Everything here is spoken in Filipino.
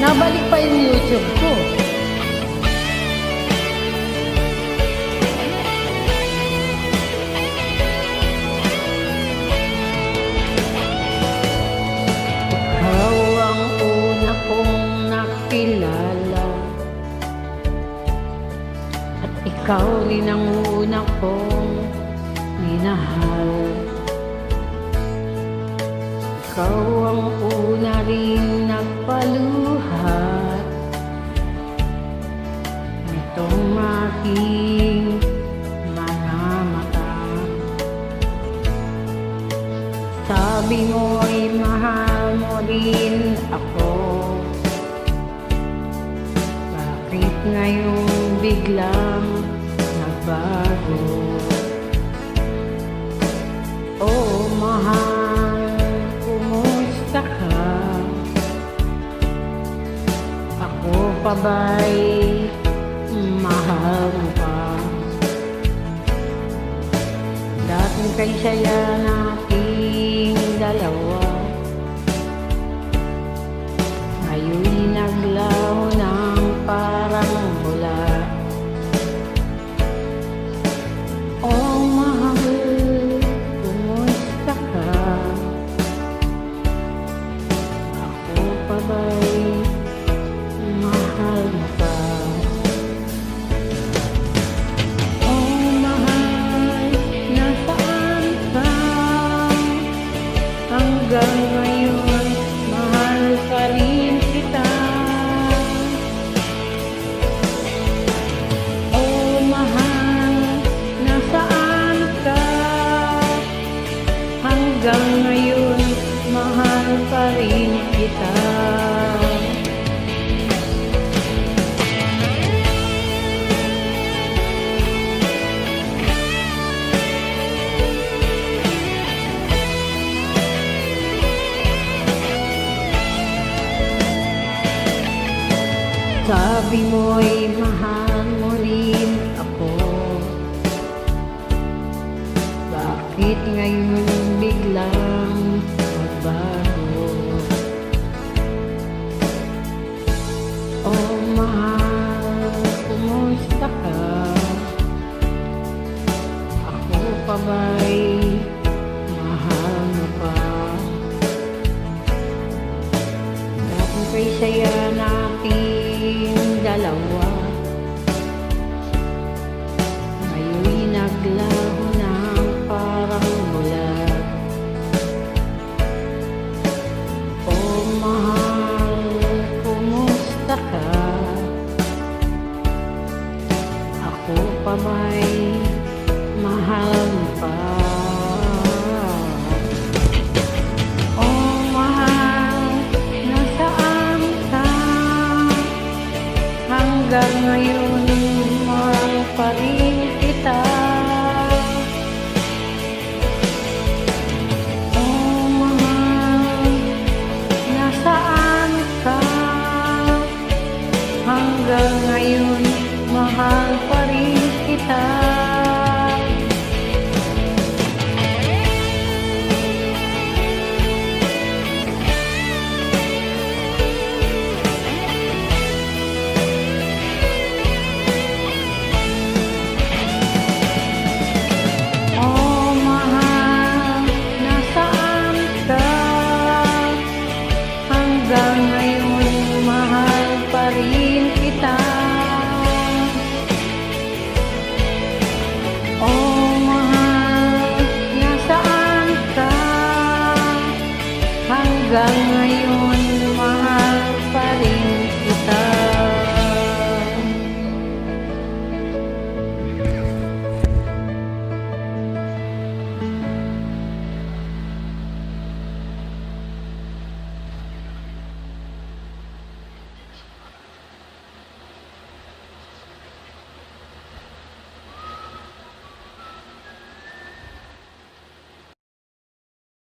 Nabalik pa yung YouTube ko. Ikaw ang una kong nakilala, at ikaw din ang una kong minahal. Ikaw ang una rin nagpaluhat nitong aking mga mata. Sabi mo'y mahal mo rin ako. Bakit ngayon biglang nagbago? Oh mahal, kumusta ka? Ako pa ba'y mahal mo pa? Dating kay saya nating dalawa, ngayon'y naglaho ng parang bula. Oh mahal, kumusta ka? Ako pa ba'y mahal mo pa? Oh mahal, nasaan ka? Hanggang ngayon, mahal pa rin kita. Oh mahal, nasaan ka? Hanggang ngayon, mahal pa rin kita. Sabi mo'y mahal mo rin ako. Bakit ngayon biglang nagbago? Oh mahal, kumusta ka? Ako pa ba